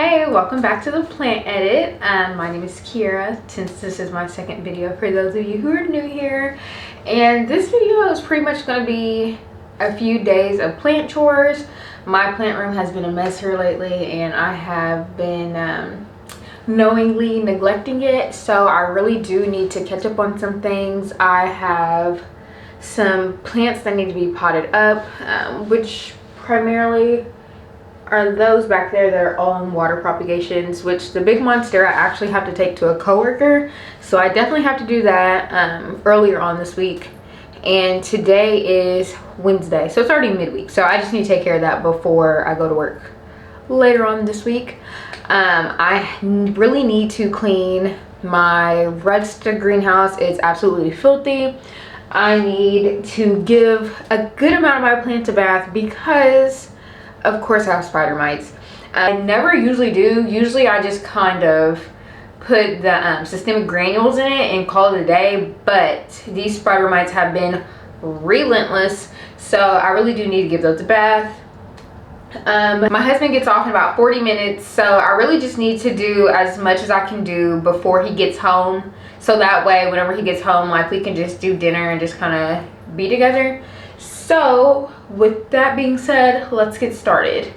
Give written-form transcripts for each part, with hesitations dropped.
Hey, welcome back to the plant edit. My name is Kiera, since this is my second video for those of you who are new here. And this video is pretty much going to be a few days of plant chores. My plant room has been a mess here lately and I have been knowingly neglecting it. So I really do need to catch up on some things. I have some plants that need to be potted up, which primarily are those back there that are all in water propagations, which the big monster I actually have to take to a coworker. So I definitely have to do that earlier on this week. And today is Wednesday, so it's already midweek. So I just need to take care of that before I go to work later on this week. I really need to clean my rudsta greenhouse. It's absolutely filthy. I need to give a good amount of my plants a bath because of course I have spider mites. I never usually do. Usually I just kind of put the systemic granules in it and call it a day, but these spider mites have been relentless, so I really do need to give those a bath. My husband gets off in about 40 minutes, so I really just need to do as much as I can do before he gets home, so that way whenever he gets home, like, we can just do dinner and just kind of be together. So with that being said, let's get started.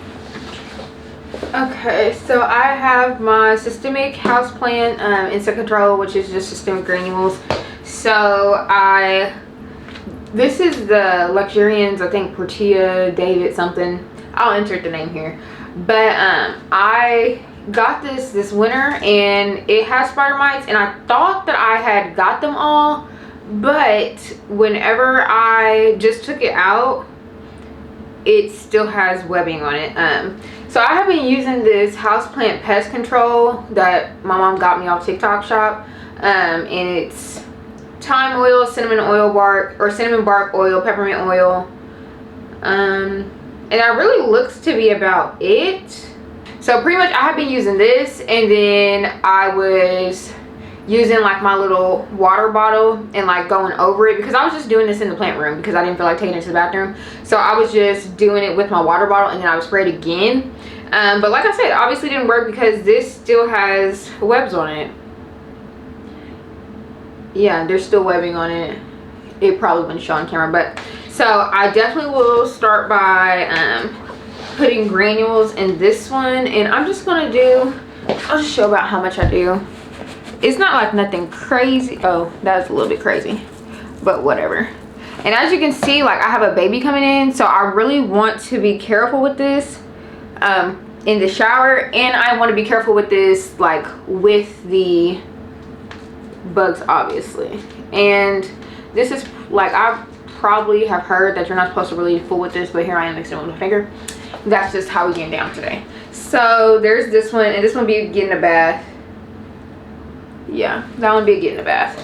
Okay, so I have my systemic houseplant insect control, which is just systemic granules. So this is the Luxurians, I think Portia David something. I'll insert the name here. But I got this winter and it has spider mites, and I thought that I had got them all, but whenever I just took it out, it still has webbing on it. So I have been using this houseplant pest control that my mom got me off TikTok shop, and it's thyme oil, cinnamon oil bark, or cinnamon bark oil, peppermint oil, and that really looks to be about it. So pretty much I have been using this, and then I was using like my little water bottle and like going over it, because I was just doing this in the plant room because I didn't feel like taking it to the bathroom. So I was just doing it with my water bottle, and then I would spray it again. But like I said, obviously didn't work because this still has webs on it. Yeah, there's still webbing on it. It probably wouldn't show on camera, but so I definitely will start by putting granules in this one, and I'm just gonna I'll just show about how much I do. It's not like nothing crazy. Oh, that's a little bit crazy, but whatever. And as you can see, like, I have a baby coming in, so I really want to be careful with this in the shower, and I want to be careful with this like with the bugs, obviously. And this is like, I probably have heard that you're not supposed to really fool with this, but here I am mixing it with my finger. That's just how we get down today. So there's this one, and this one be getting a bath. Yeah, that one be getting a bath.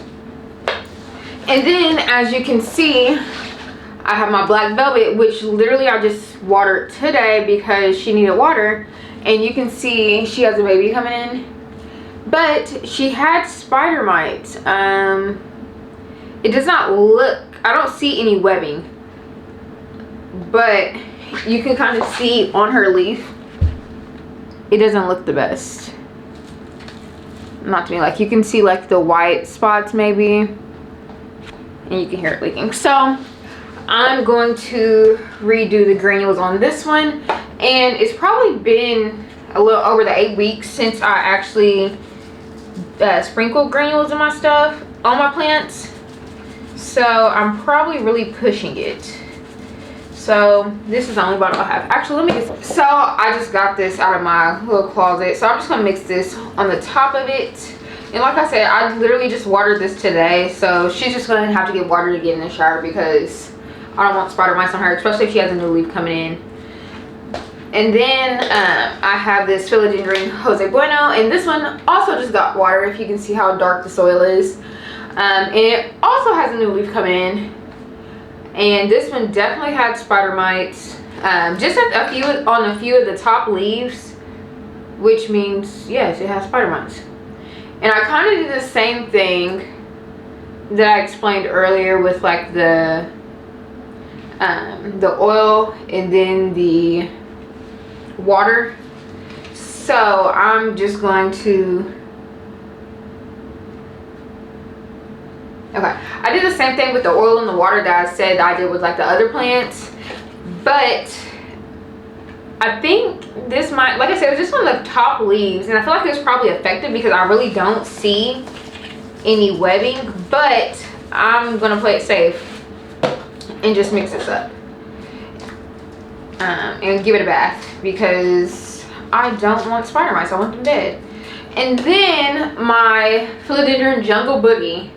And then as you can see, I have my black velvet, which literally I just watered today because she needed water. And you can see she has a baby coming in, but she had spider mites. It does not look, I don't see any webbing, but you can kind of see on her leaf, it doesn't look the best. Not to me, like, you can see like the white spots maybe, and you can hear it leaking. So I'm going to redo the granules on this one, and it's probably been a little over the 8 weeks since I actually sprinkled granules in my stuff on my plants, so I'm probably really pushing it. So this is the only bottle I have. Actually, let me get, so I just got this out of my little closet, so I'm just gonna mix this on the top of it. And like I said, I literally just watered this today, so she's just gonna have to get watered again in the shower because I don't want spider mites on her, especially if she has a new leaf coming in. And then I have this philodendron Jose Bueno, and this one also just got water, if you can see how dark the soil is. And it also has a new leaf coming in. And this one definitely had spider mites, just on a few of the top leaves, which means yes, it has spider mites. And I kind of did the same thing that I explained earlier with like the oil and then the water. So I'm just going to, okay, I did the same thing with the oil and the water that I said I did with like the other plants, but I think this might, like I said, it was just on the top leaves, and I feel like it was probably effective because I really don't see any webbing, but I'm gonna play it safe and just mix this up and give it a bath because I don't want spider mites. I want them dead. And then my philodendron jungle boogie,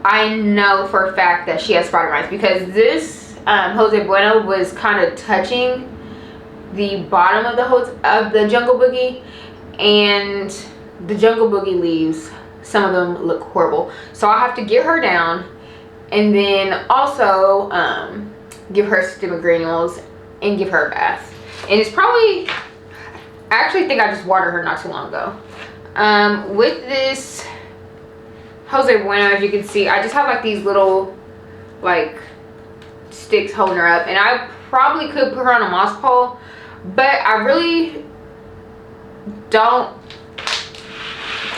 I know for a fact that she has spider mites because this Jose Bueno was kind of touching the bottom of the jungle boogie, and the jungle boogie leaves, some of them look horrible. So I have to get her down and then also give her systemic granules and give her a bath. And it's probably, I actually think I just watered her not too long ago. With this Jose Bueno, as you can see, I just have like these little like sticks holding her up, and I probably could put her on a moss pole, but I really don't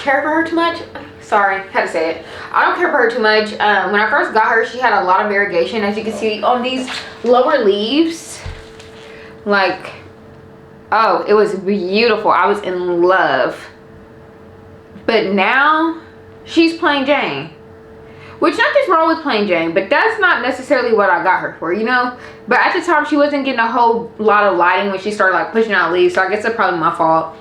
care for her too much. Sorry, had to say it. I don't care for her too much. When I first got her, she had a lot of variegation, as you can see on these lower leaves. Like, oh, it was beautiful. I was in love. But now she's plain Jane, which nothing's wrong with plain Jane, but that's not necessarily what I got her for, you know. But at the time she wasn't getting a whole lot of lighting when she started like pushing out leaves, so I guess that's probably my fault.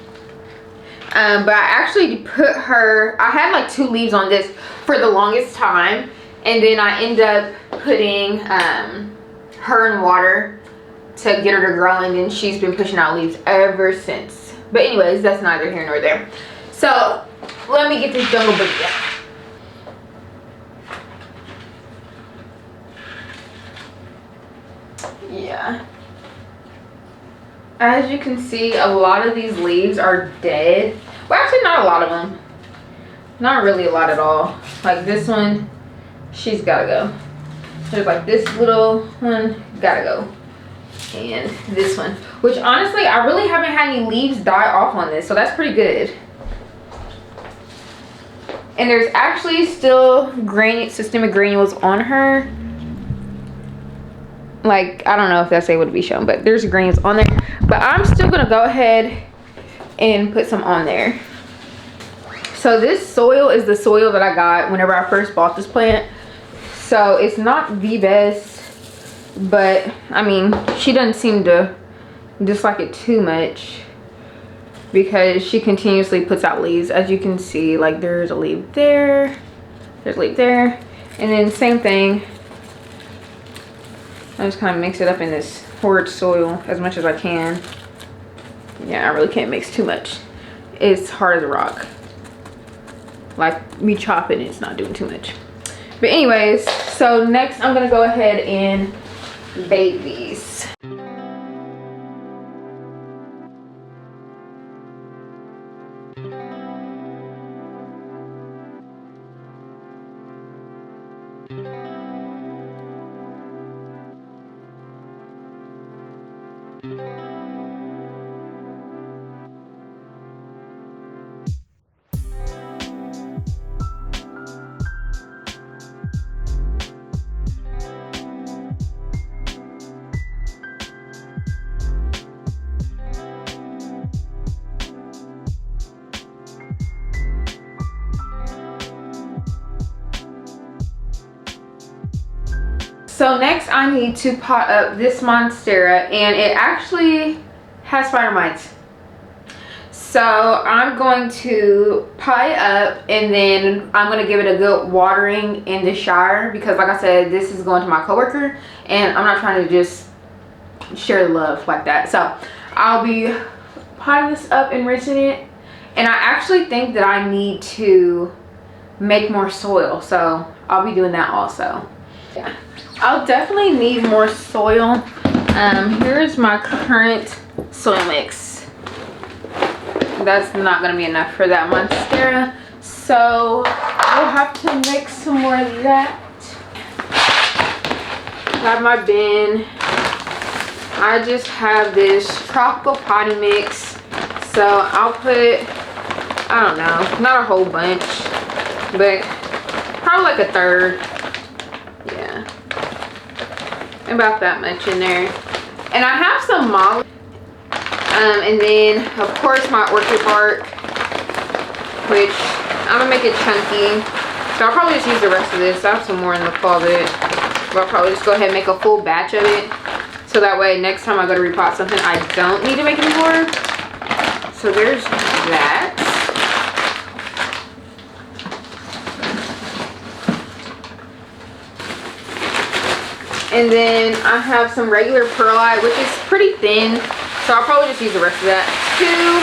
But I actually put her, I had like 2 leaves on this for the longest time, and then I end up putting her in water to get her to grow, and then she's been pushing out leaves ever since. But anyways, that's neither here nor there. So let me get this jungle boogie out. Yeah, as you can see, a lot of these leaves are dead. Well, actually not a lot of them, not really a lot at all. Like this one, she's gotta go. There's like this little one, gotta go. And this one, which honestly I really haven't had any leaves die off on this, so that's pretty good. And there's actually still systemic granules on her. Like, I don't know if that's able to be shown, but there's granules on there. But I'm still gonna go ahead and put some on there. So this soil is the soil that I got whenever I first bought this plant. So it's not the best, but I mean, she doesn't seem to dislike it too much because she continuously puts out leaves. As you can see, like there's a leaf there, there's a leaf there, and then same thing. I just kind of mix it up in this horrid soil as much as I can. Yeah, I really can't mix too much. It's hard as a rock. Like me chopping, it's not doing too much. But anyways, so next I'm gonna go ahead and bake these. So next I need to pot up this monstera, and it actually has spider mites. So I'm going to pot it up, and then I'm going to give it a good watering in the shower because like I said, this is going to my coworker and I'm not trying to just share the love like that. So I'll be potting this up and rinsing it, and I actually think that I need to make more soil, so I'll be doing that also. Yeah, I'll definitely need more soil. Here's my current soil mix. That's not going to be enough for that monstera, so we'll have to mix some more of that. Got my bin. I just have this tropical potting mix, So I'll put, I don't know, not a whole bunch, but probably like a third. Yeah, about that much in there. And I have some molly, and then of course my orchid bark, which I'm gonna make it chunky. So I'll probably just use the rest of this. I have some more in the closet, but I'll probably just go ahead and make a full batch of it. So that way next time I go to repot something, I don't need to make any more. So there's that. And then I have some regular perlite, which is pretty thin. So I'll probably just use the rest of that too.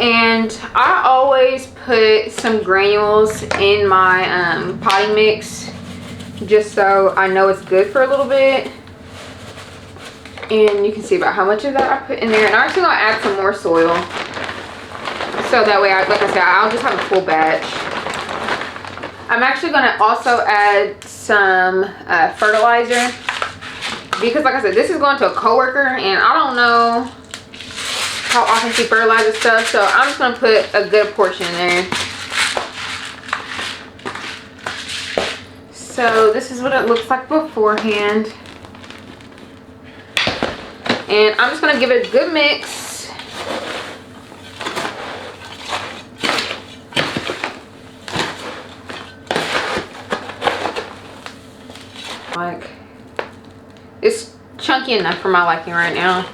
And I always put some granules in my potting mix, just so I know it's good for a little bit. And you can see about how much of that I put in there. And I'm actually gonna add some more soil, so that way, like I said, I'll just have a full batch. I'm actually gonna also add some fertilizer, because like I said, this is going to a coworker and I don't know how often she fertilizes stuff, so I'm just gonna put a good portion in there. So this is what it looks like beforehand. And I'm just gonna give it a good mix. Like, it's chunky enough for my liking right now.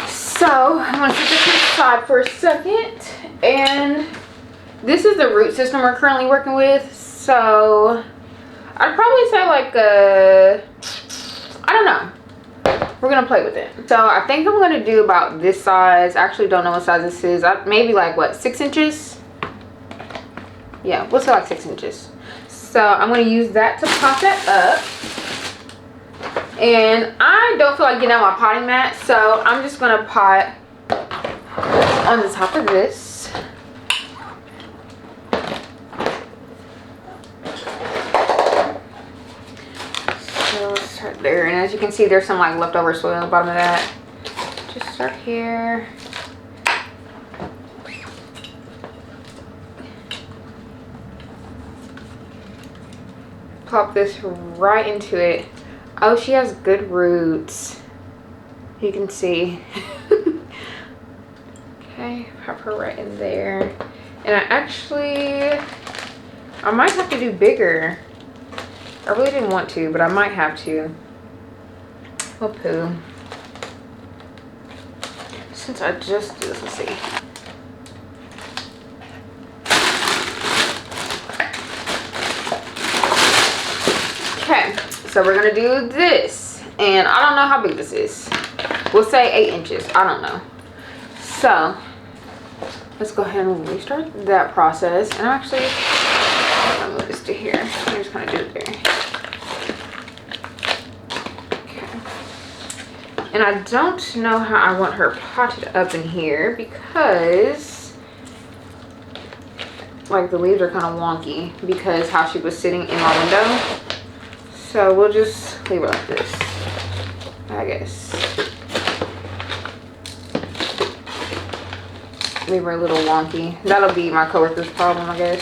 So I'm gonna set this aside for a second. And this is the root system we're currently working with. So I'd probably say like I don't know. We're gonna play with it. So I think I'm gonna do about this size. I actually don't know what size this is. Maybe like what, 6 inches? Yeah, we'll say like 6 inches. So I'm gonna use that to pot that up. And I don't feel like getting out my potting mat, so I'm just gonna pot on the top of this. So let's start there. And as you can see, there's some like leftover soil on the bottom of that. Just start here. Pop this right into it. Oh, she has good roots. You can see. Okay, pop her right in there. And I might have to do bigger. I really didn't want to, but I might have to. Oh, poo. Since I just did this, let's see. Okay, so we're gonna do this, and I don't know how big this is. We'll say 8 inches. I don't know. So let's go ahead and restart that process. And I'm gonna move this to here. I'm just gonna do it there. Okay. And I don't know how I want her potted up in here, because like the leaves are kind of wonky because how she was sitting in my window. So we'll just leave it like this, I guess. Leave her a little wonky. That'll be my coworker's problem, I guess.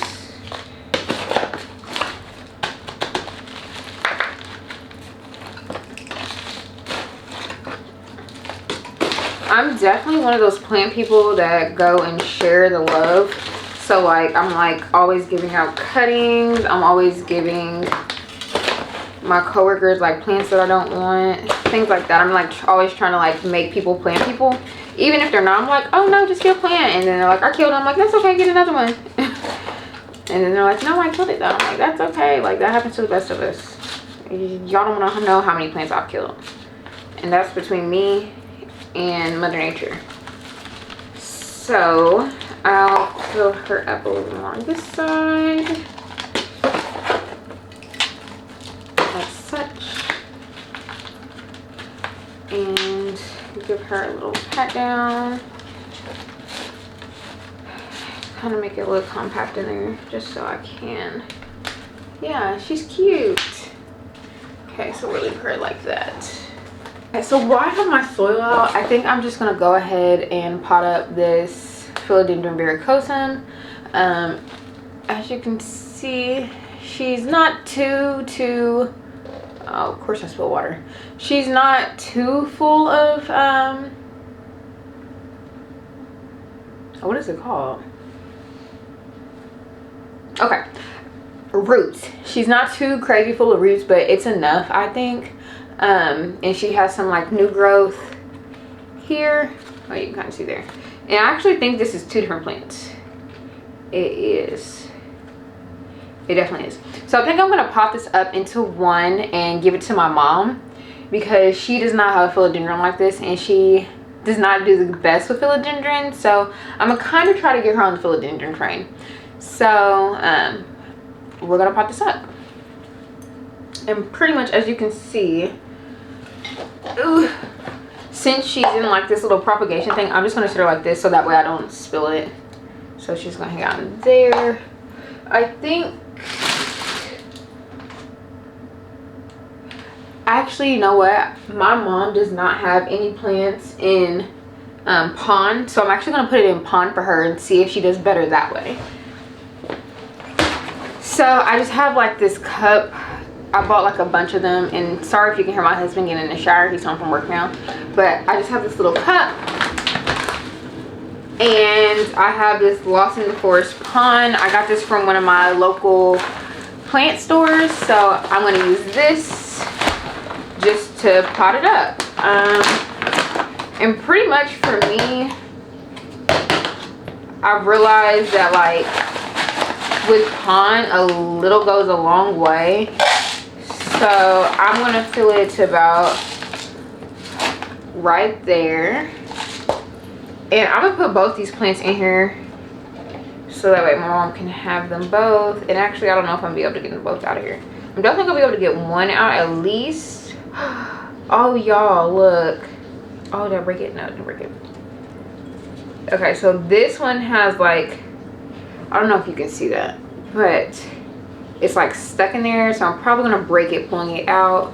I'm definitely one of those plant people that go and share the love. So like, I'm like always giving out cuttings. I'm always giving my coworkers like plants that I don't want, things like that. I'm like always trying to like make people plant people, even if they're not. I'm like, oh no, just get a plant. And then they're like, I killed it. I'm like, that's okay, get another one. And then they're like, no, I killed it though. I'm like, that's okay, like that happens to the best of us. Y'all don't want to know how many plants I've killed, and that's between me and Mother Nature. So I'll fill her up a little more on this side. Such, and give her a little pat down, kind of make it look compact in there, just so I can. Yeah, she's cute. Okay, so we'll leave her like that. So while I have my soil out, I think I'm just gonna go ahead and pot up this philodendron verrucosum. As you can see, she's not too oh, of course I spilled water. She's not too full of what is it called? Okay, roots. She's not too crazy full of roots, but it's enough, I think. And she has some like new growth here. Oh, you can kind of see there. And I actually think this is two different plants. It is. It definitely is. So I think I'm gonna pop this up into one and give it to my mom, because she does not have a philodendron like this, and she does not do the best with philodendron. So I'm gonna kind of try to get her on the philodendron train. So we're gonna pop this up, and pretty much as you can see, ooh, since she's in like this little propagation thing, I'm just gonna sit her like this so that way I don't spill it. So she's gonna hang out in there. I think actually, you know what, my mom does not have any plants in pond, so I'm actually gonna put it in pond for her and see if she does better that way. So I just have like this cup. I bought like a bunch of them, and sorry if you can hear my husband getting in the shower, he's home from work now. But I just have this little cup, and I have this Lost in the Forest pond. I got this from one of my local plant stores, so I'm going to use this just to pot it up. And pretty much for me, I've realized that like with pond, a little goes a long way. So I'm going to fill it to about right there. And I'm going to put both these plants in here so that way my mom can have them both. And actually, I don't know if I'm going to be able to get them both out of here. I'm definitely going to be able to get one out at least. Oh, y'all, look. Oh, did I break it? No, I didn't break it. Okay, so this one has like, I don't know if you can see that, but it's like stuck in there. So I'm probably going to break it pulling it out.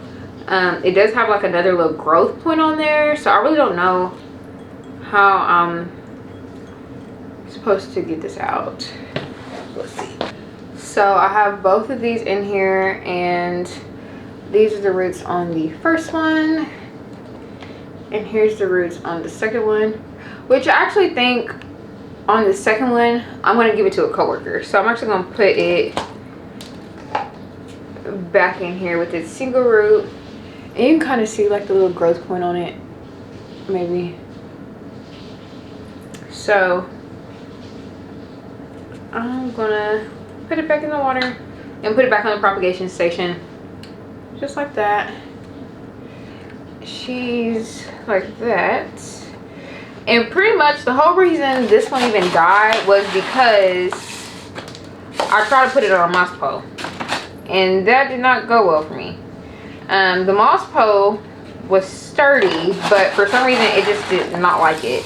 It does have like another little growth point on there. So I really don't know how I'm supposed to get this out. Let's see. So I have both of these in here, and these are the roots on the first one, and here's the roots on the second one, which I actually think on the second one I'm going to give it to a coworker. So I'm actually going to put it back in here with its single root, and you can kind of see like the little growth point on it, maybe. So I'm gonna put it back in the water and put it back on the propagation station, just like that. She's like that. And pretty much the whole reason this one even died was because I tried to put it on a moss pole, and that did not go well for me. The moss pole was sturdy, but for some reason it just did not like it.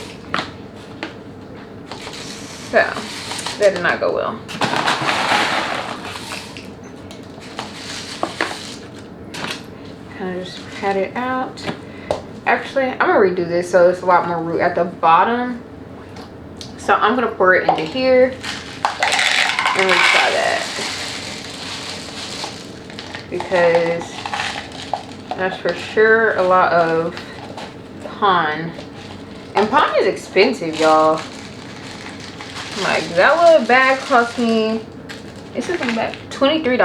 So that did not go well. Kind of just pat it out. Actually, I'm gonna redo this so it's a lot more root at the bottom. So I'm gonna pour it into here and retry that, because that's for sure a lot of pond. And pond is expensive, y'all. Like that little bag cost me, this is like $23.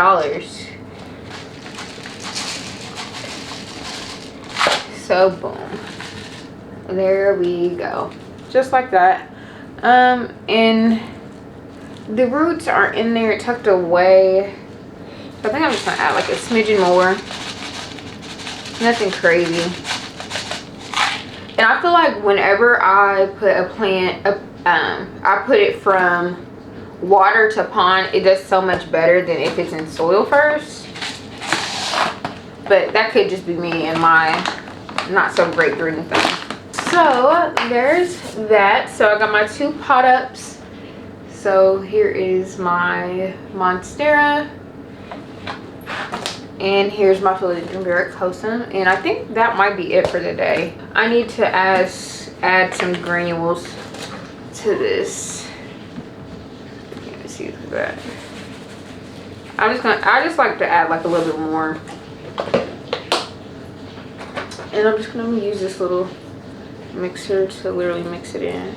So boom, there we go, just like that. And the roots are in there tucked away, so I think I'm just gonna add like a smidgen more. Nothing crazy. And I feel like whenever I put a plant up, I put it from water to pond, it does so much better than if it's in soil first. But that could just be me and my not so great green thing. So there's that. So I got my two pot ups. So here is my monstera, And here's my philodendron verrucosum, and I think that might be it for the day. I need to add some granules to this. Let's see that. I just like to add like a little bit more, and I'm just gonna use this little mixer to literally mix it in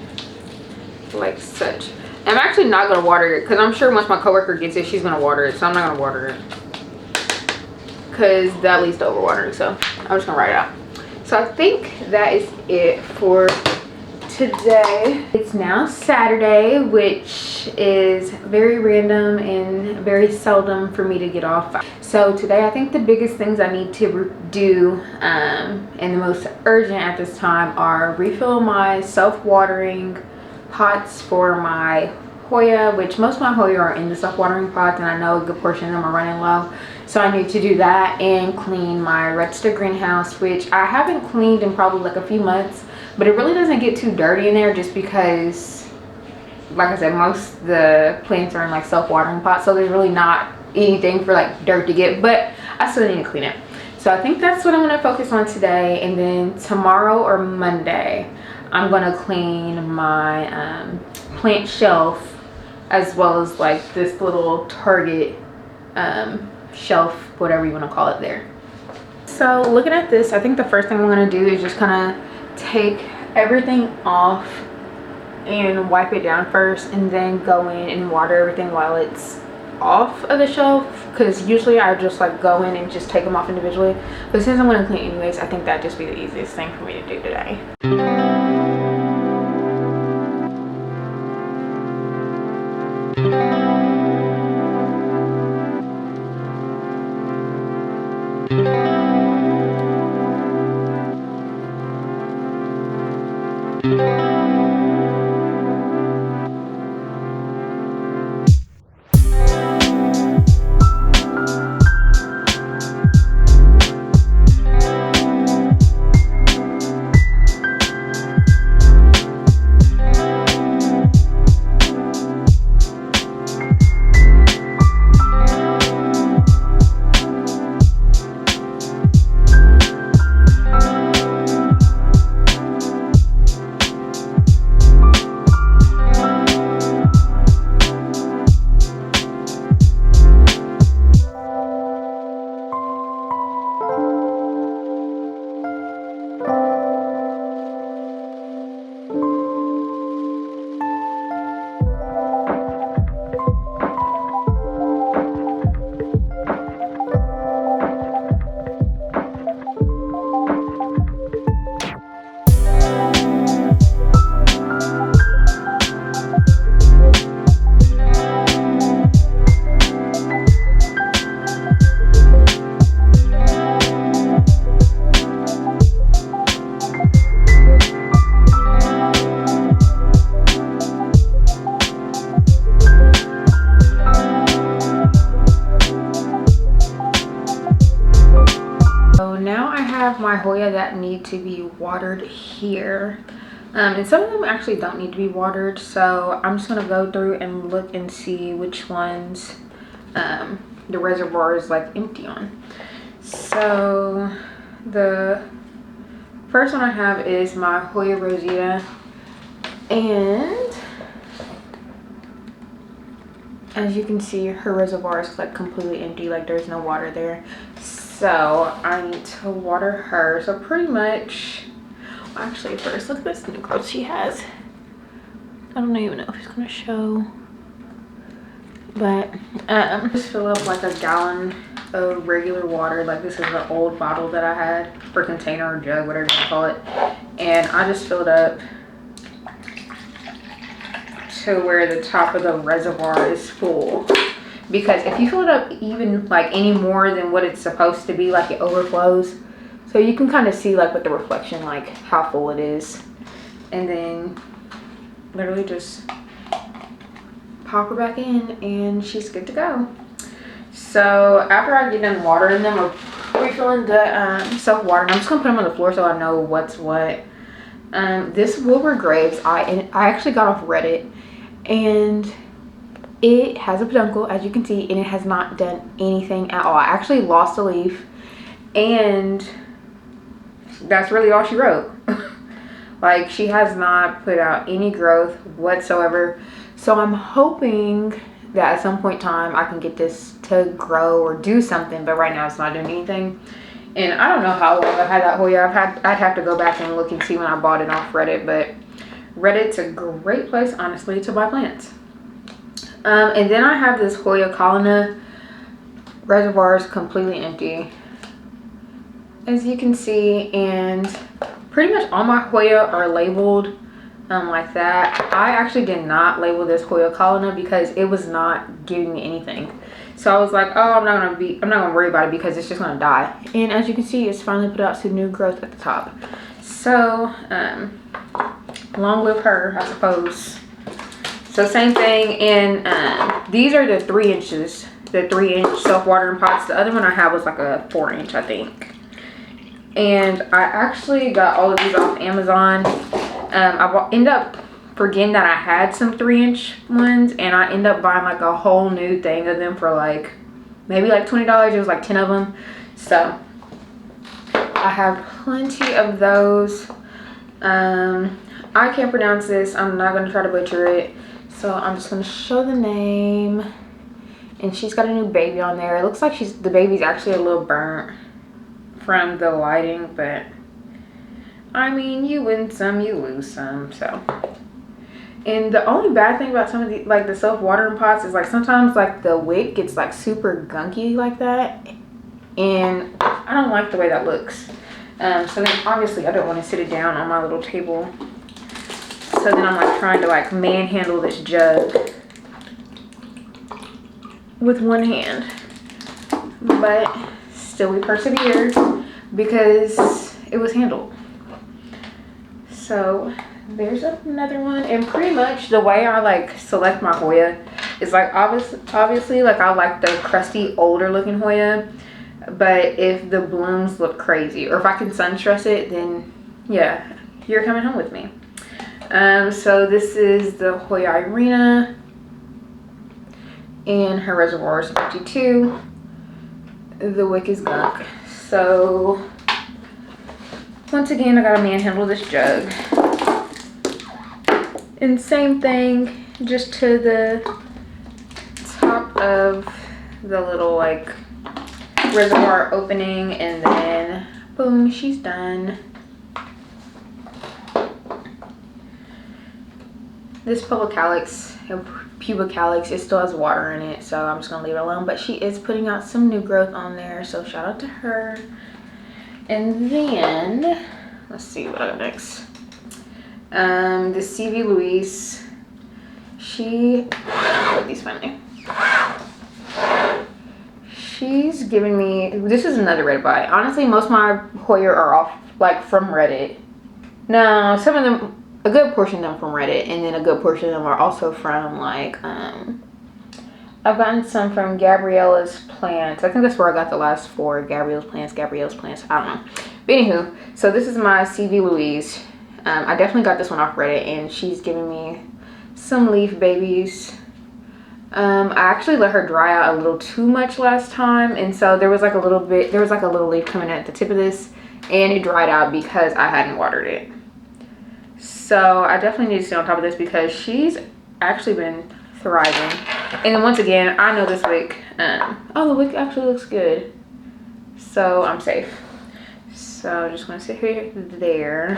like such. I'm actually not gonna water it because I'm sure once my coworker gets it, she's gonna water it, so I'm not gonna water it because that leads to overwatering. So I'm just gonna write it out. So I think that is it for today. It's now Saturday, which is very random and very seldom for me to get off. So today I think the biggest things I need to do and the most urgent at this time are refill my self-watering pots for my hoya, which most of my hoya are in the self-watering pots, and I know a good portion of them are running low. So I need to do that and clean my rudsta greenhouse, which I haven't cleaned in probably like a few months, but it really doesn't get too dirty in there just because, like I said, most of the plants are in like self-watering pots, so there's really not anything for like dirt to get, but I still need to clean it. So I think that's what I'm going to focus on today, and then tomorrow or Monday I'm going to clean my plant shelf, as well as like this little Target shelf, whatever you want to call it there. So looking at this, I think the first thing I'm going to do is just kind of take everything off and wipe it down first, and then go in and water everything while it's off of the shelf, because usually I just like go in and just take them off individually, but since I'm going to clean anyways, I think that'd just be the easiest thing for me to do today. My hoya that need to be watered here, and some of them actually don't need to be watered, so I'm just gonna go through and look and see which ones the reservoir is like empty on. So the first one I have is my Hoya rosita, and as you can see, her reservoir is like completely empty, like there's no water there. So I need to water her. So pretty much, actually first, look at this new growth she has. I don't even know if it's gonna show, but just fill up like a gallon of regular water. Like this is an old bottle that I had, or container or jug, whatever you call it. And I just filled up to where the top of the reservoir is full. Because if you fill it up even like any more than what it's supposed to be, like it overflows. So you can kind of see like with the reflection like how full it is, and then literally just pop her back in and she's good to go. So after I get done watering them or refilling the self-watering, I'm just gonna put them on the floor so I know what's what. This Wilbur Graves, I actually got off Reddit, and It has a peduncle, as you can see, and it has not done anything at all. I actually lost a leaf, and that's really all she wrote. Like, she has not put out any growth whatsoever. So I'm hoping that at some point in time I can get this to grow or do something, but right now it's not doing anything. And I don't know how long I've had that Hoya. I'd have to go back and look and see when I bought it off Reddit, but Reddit's a great place, honestly, to buy plants. And then I have this Hoya Colonna. Reservoir is completely empty, as you can see, and pretty much all my Hoya are labeled like that. I actually did not label this Hoya Colonna because it was not giving me anything. So I was like, oh, I'm not gonna worry about it because it's just gonna die. And as you can see, it's finally put out some new growth at the top. So long live her, I suppose. So same thing, and these are the 3 inches, the 3-inch self-watering pots. The other one I have was like a 4-inch, I think. And I actually got all of these off Amazon. I ended up forgetting that I had some 3-inch ones, and I ended up buying like a whole new thing of them for like maybe like $20. It was like 10 of them. So I have plenty of those. I can't pronounce this. I'm not going to try to butcher it. So I'm just going to show the name. And she's got a new baby on there. It looks like the baby's actually a little burnt from the lighting, but I mean, you win some, you lose some. So, and the only bad thing about some of the like the self-watering pots is like sometimes like the wick gets like super gunky like that, and I don't like the way that looks. So then obviously I don't want to sit it down on my little table. So then I'm like trying to like manhandle this jug with one hand, but still we persevered because it was handled. So there's another one, and pretty much the way I like select my Hoya is like obviously like I like the crusty older looking Hoya, but if the blooms look crazy or if I can sun stress it, then yeah, you're coming home with me. So this is the Hoya Irina, and her reservoir is 52. The wick is gunk. So once again, I gotta manhandle this jug. And same thing, just to the top of the little like reservoir opening, and then boom, she's done. This puba calyx, it still has water in it, so I'm just gonna leave it alone, but she is putting out some new growth on there, so shout out to her. And then let's see what I got next. The CV Louise, let me find it. She's giving me, this is another Reddit buy. Honestly, most of my Hoya are off like from Reddit. No, some of them, a good portion of them from Reddit, and then a good portion of them are also from like I've gotten some from Gabriella's Plants. I think that's where I got the last 4. Gabriella's Plants, I don't know. But anywho, so this is my CV Louise. I definitely got this one off Reddit, and she's giving me some leaf babies. I actually let her dry out a little too much last time, and so there was like a little leaf coming at the tip of this, and it dried out because I hadn't watered it. So I definitely need to stay on top of this because she's actually been thriving. And then once again, I know this wick, oh, the wick actually looks good, so I'm safe. So just gonna sit here there,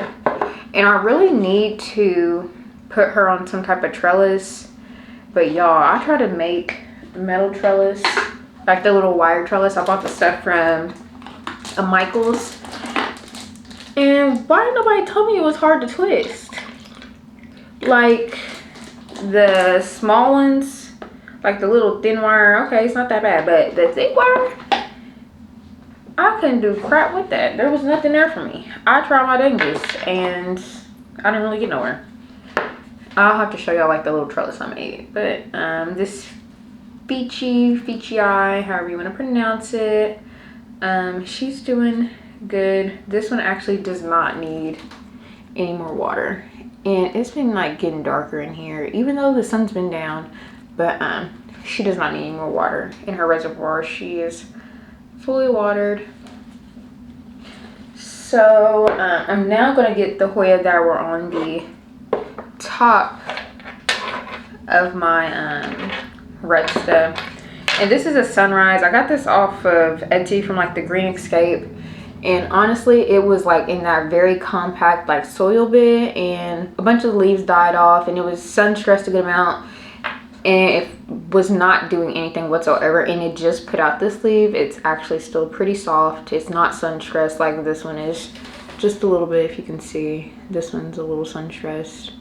and I really need to put her on some type of trellis, but y'all, I tried to make metal trellis, like the little wire trellis. I bought the stuff from a Michael's, and why nobody told me it was hard to twist? Like the small ones, like the little thin wire, okay, it's not that bad, but the thick wire, I couldn't do crap with that. There was nothing there for me. I tried my dangest, and I didn't really get nowhere. I'll have to show y'all like the little trellis I made. But this Fichi, however you want to pronounce it, she's doing good. This one actually does not need any more water, and it's been like getting darker in here. Even though the sun's been down, but she does not need any more water in her reservoir. She is fully watered. So I'm now going to get the hoya that were on the top of my rudsta. And this is a sunrise. I got this off of Etsy from like the Green Escape. And honestly, it was like in that very compact like soil bed, and a bunch of the leaves died off, and it was sun stressed a good amount, and it was not doing anything whatsoever, and it just put out this leaf. It's actually still pretty soft. It's not sun stressed like this one is, just a little bit. If you can see, this one's a little sun stressed.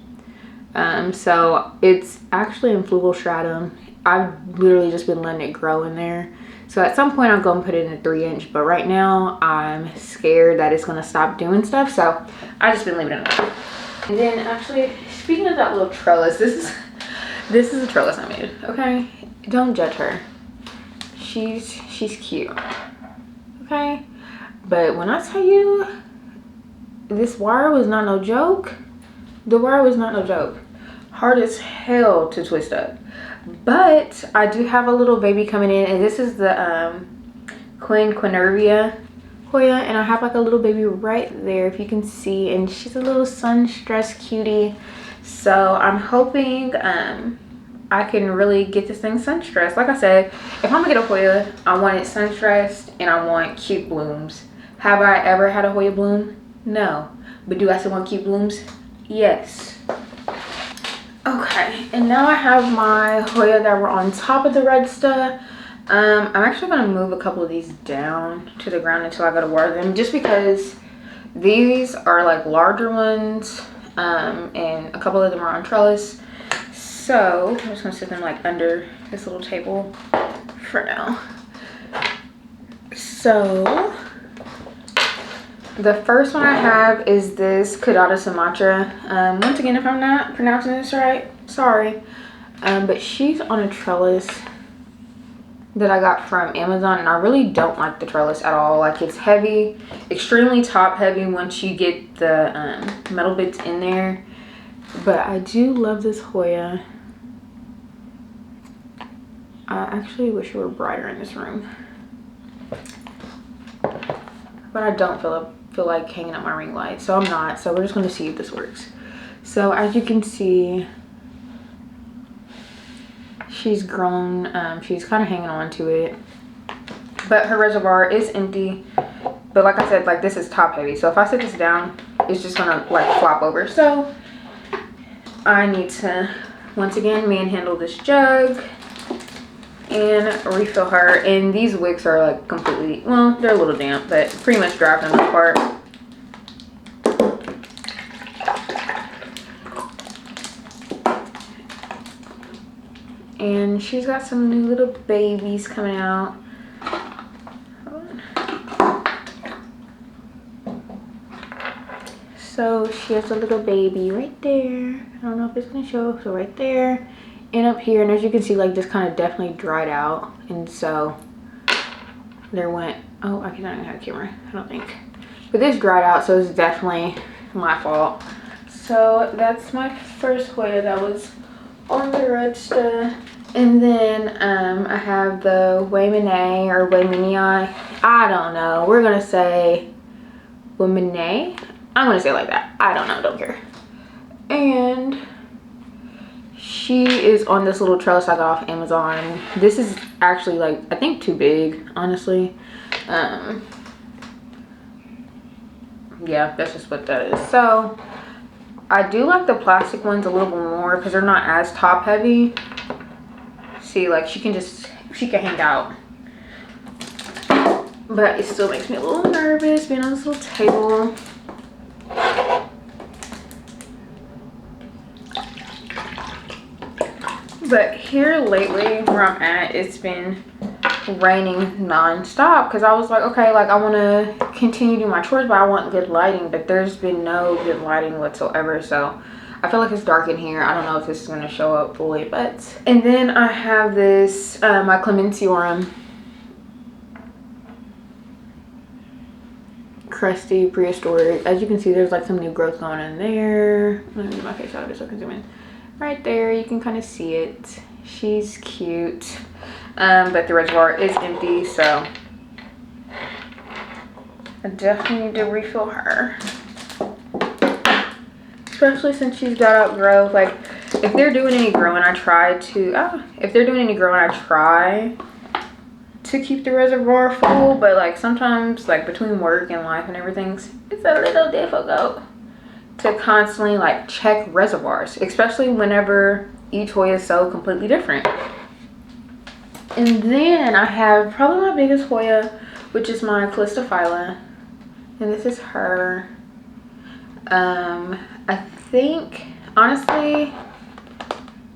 So it's actually in flugel stratum. I've literally just been letting it grow in there. So at some point I'll go and put it in a 3-inch, but right now I'm scared that it's gonna stop doing stuff, so I just been leaving it alone. And then actually, speaking of that little trellis, this is a trellis I made, okay? Don't judge her. She's cute, okay? But when I tell you this wire was not no joke, the wire was not no joke. Hard as hell to twist up. But I do have a little baby coming in, and this is the Quinervia hoya, and I have like a little baby right there, if you can see, and she's a little sun stressed cutie. So I'm hoping I can really get this thing sun stressed. Like I said, if I'm gonna get a hoya, I want it sun stressed and I want cute blooms. Have I ever had a hoya bloom? No. But do I still want cute blooms? Yes. Okay, and now I have my hoya that were on top of the rudsta. I'm actually going to move a couple of these down to the ground until I go to water them, just because these are like larger ones, and a couple of them are on trellis. So I'm just going to sit them like under this little table for now. So the first one I have is this Caudata Sumatra. Once again, if I'm not pronouncing this right, sorry. But she's on a trellis that I got from Amazon, and I really don't like the trellis at all. Like, it's heavy, extremely top heavy once you get the metal bits in there. But I do love this hoya. I actually wish it were brighter in this room. But I don't feel like hanging up my ring light, so I'm not. So we're just going to see if this works. So as you can see, she's grown. She's kind of hanging on to it, but her reservoir is empty. But like I said, like, this is top heavy, so if I sit this down, it's just gonna like flop over. So I need to once again manhandle this jug and refill her. And these wicks are like completely, well, they're a little damp, but pretty much dry for the most part. And she's got some new little babies coming out. So she has a little baby right there. I don't know if it's gonna show. So right there and up here, and as you can see, like, this kind of definitely dried out, and so there went, oh, I cannot even have a camera, I don't think, but this dried out, so it's definitely my fault. So that's my first hoya that was on the rudsta. And then I have the Waymine or Waymini. I don't know. We're gonna say Waymine. I'm gonna say it like that. I don't know. Don't care. And she is on this little trellis I got off Amazon. This is actually, like, I think too big, honestly. Yeah, that's just what that is. So I do like the plastic ones a little bit more because they're not as top heavy. See, like, she can hang out, but it still makes me a little nervous being on this little table. But here lately where I'm at, it's been raining non-stop because I was like, okay, like, I want to continue doing my chores, but I want good lighting, but there's been no good lighting whatsoever. So I feel like it's dark in here. I don't know if this is going to show up fully, but. And then I have this, my Clementiorum. Crusty, prehistoric. As you can see, there's like some new growth going in there. Let me get my face out of it so I can zoom in. right there. You can kind of see it. She's cute. But the reservoir is empty, so I definitely need to refill her. Especially since she's got outgrowth. Like, if they're doing any growing, I try to, to keep the reservoir full, but like sometimes, like between work and life and everything, it's a little difficult to constantly like check reservoirs, especially whenever each hoya is so completely different. And then I have probably my biggest hoya, which is my calistophylla, and this is her. I think honestly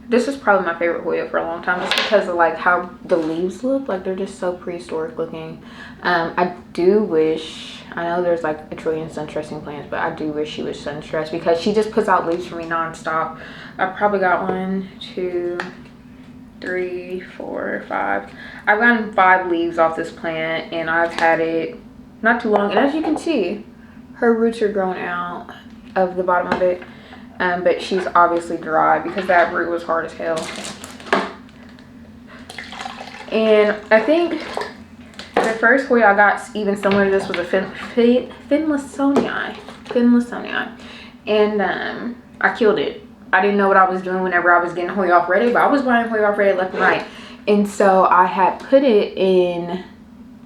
this is probably my favorite hoya for a long time, just because of like how the leaves look. Like, they're just so prehistoric looking. I do wish, I know there's like a trillion sun-stressing plants, but I do wish she was sun-stressed because she just puts out leaves for me non-stop. I've probably got 1, 2, 3, 4, 5. I've gotten 5 leaves off this plant, and I've had it not too long. And as you can see, her roots are growing out of the bottom of it. But she's obviously dry because that root was hard as hell. And I think the first hoya I got even similar to this was a Finlaysonii. And I killed it. I didn't know what I was doing whenever I was getting hoya off ready, but I was buying hoya off ready left and right. And so I had put it in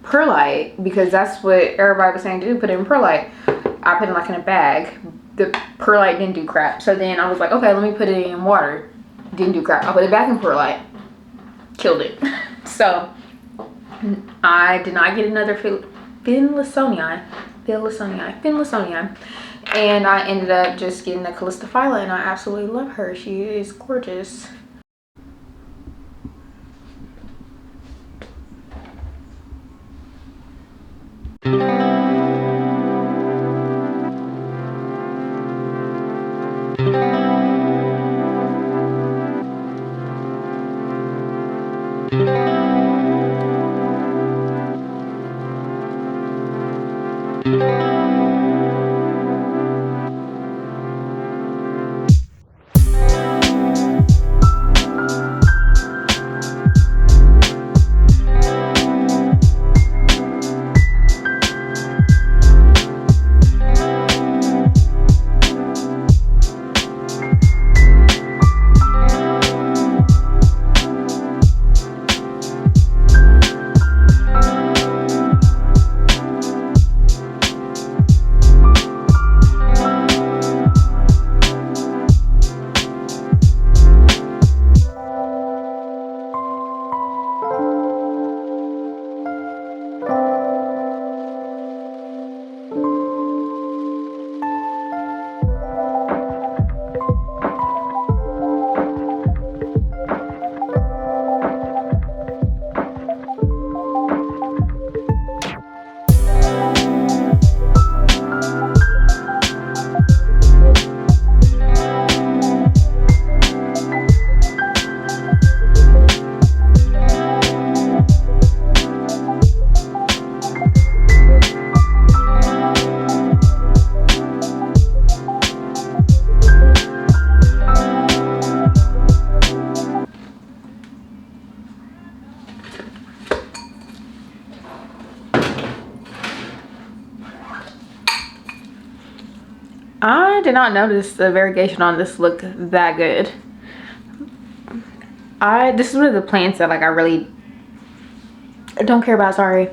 perlite because that's what everybody was saying to do, put it in perlite. I put it like in a bag. The perlite didn't do crap. So then I was like, okay, let me put it in water. Didn't do crap. I put it back in perlite. Killed it. So I did not get another Finlaysonii. And I ended up just getting the calistophylla, and I absolutely love her. She is gorgeous. I did not notice the variegation on this looked that good. This is one of the plants that like I really don't care about, sorry.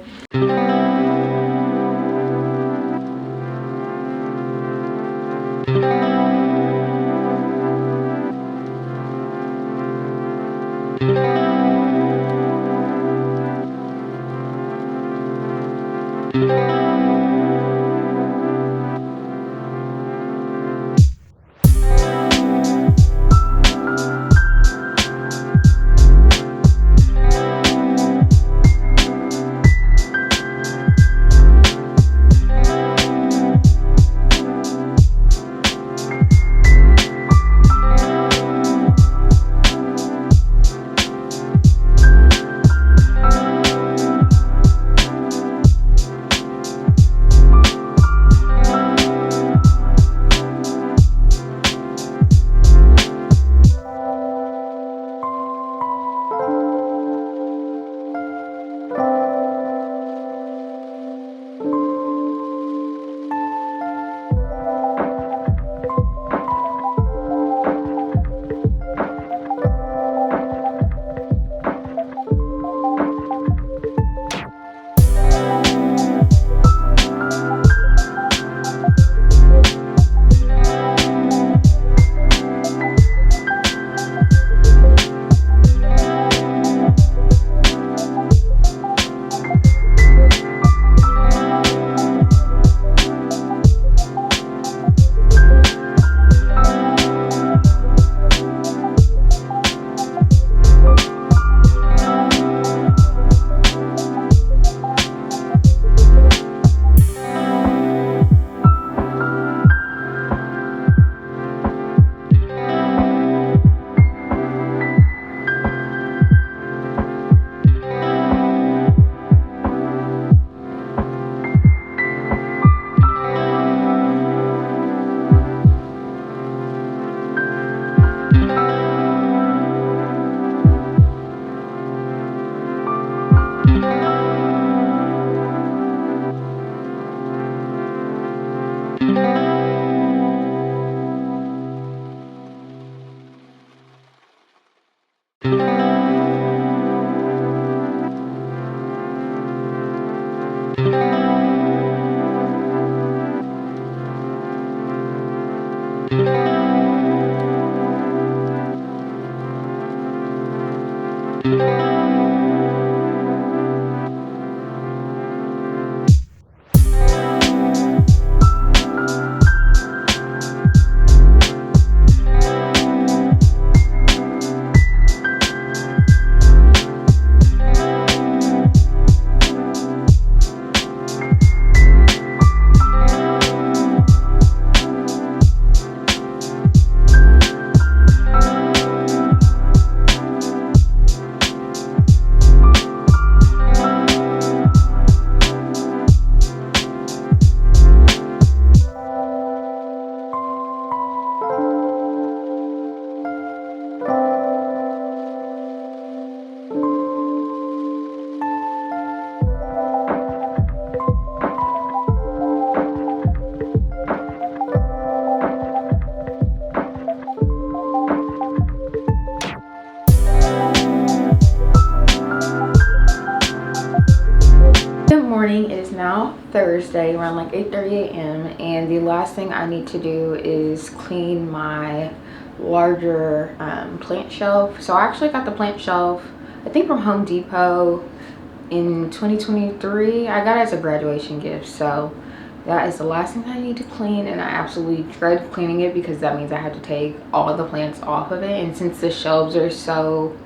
is now Thursday around like 8:30 a.m. and the last thing I need to do is clean my larger plant shelf. So I actually got the plant shelf, I think from Home Depot in 2023. I got it as a graduation gift, so that is the last thing I need to clean, and I absolutely dread cleaning it because that means I have to take all the plants off of it, and since the shelves are so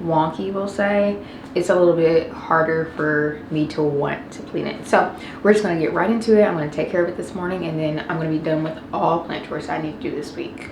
wonky, we'll say, it's a little bit harder for me to want to clean it. So we're just going to get right into it. I'm going to take care of it this morning, and then I'm going to be done with all plant chores I need to do this week.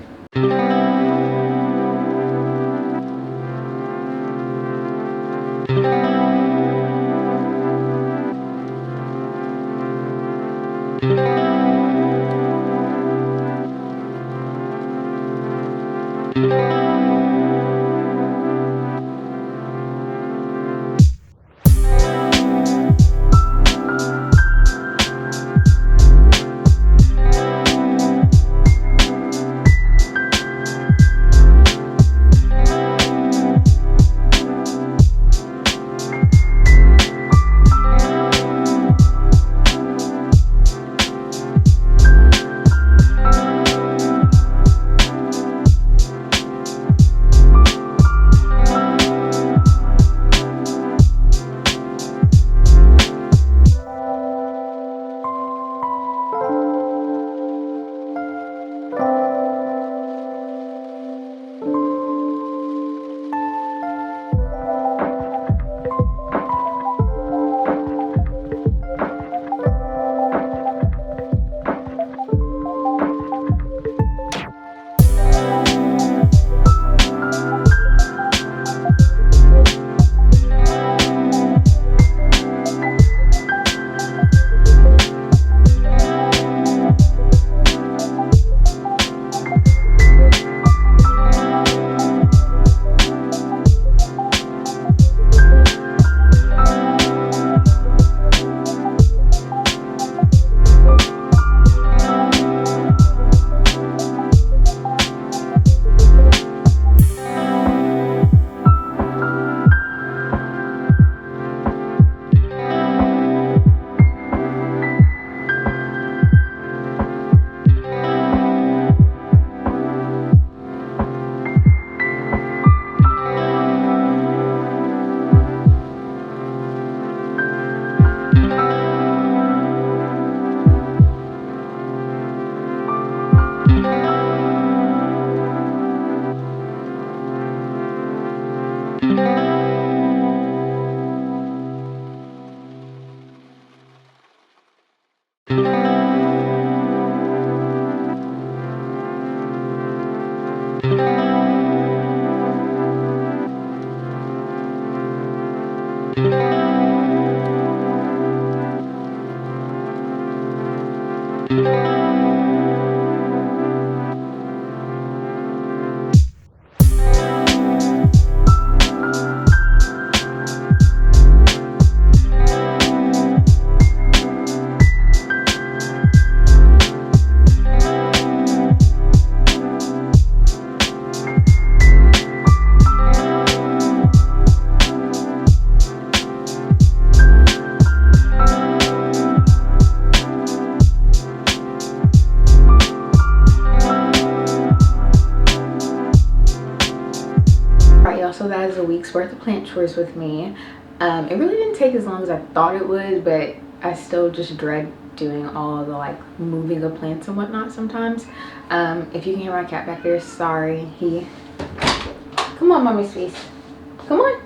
So that is a week's worth of plant chores with me. It really didn't take as long as I thought it would, but I still just dread doing all of the like moving of plants and whatnot sometimes. If you can hear my cat back there, sorry. Come on, mommy's face. Come on.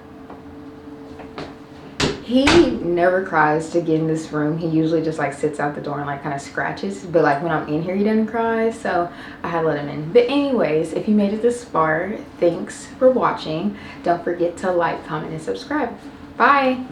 He never cries to get in this room. He usually just like sits out the door and like kind of scratches, but like when I'm in here he doesn't cry, so I had to let him in. But anyways, if you made it this far, thanks for watching. Don't forget to like, comment, and subscribe. Bye.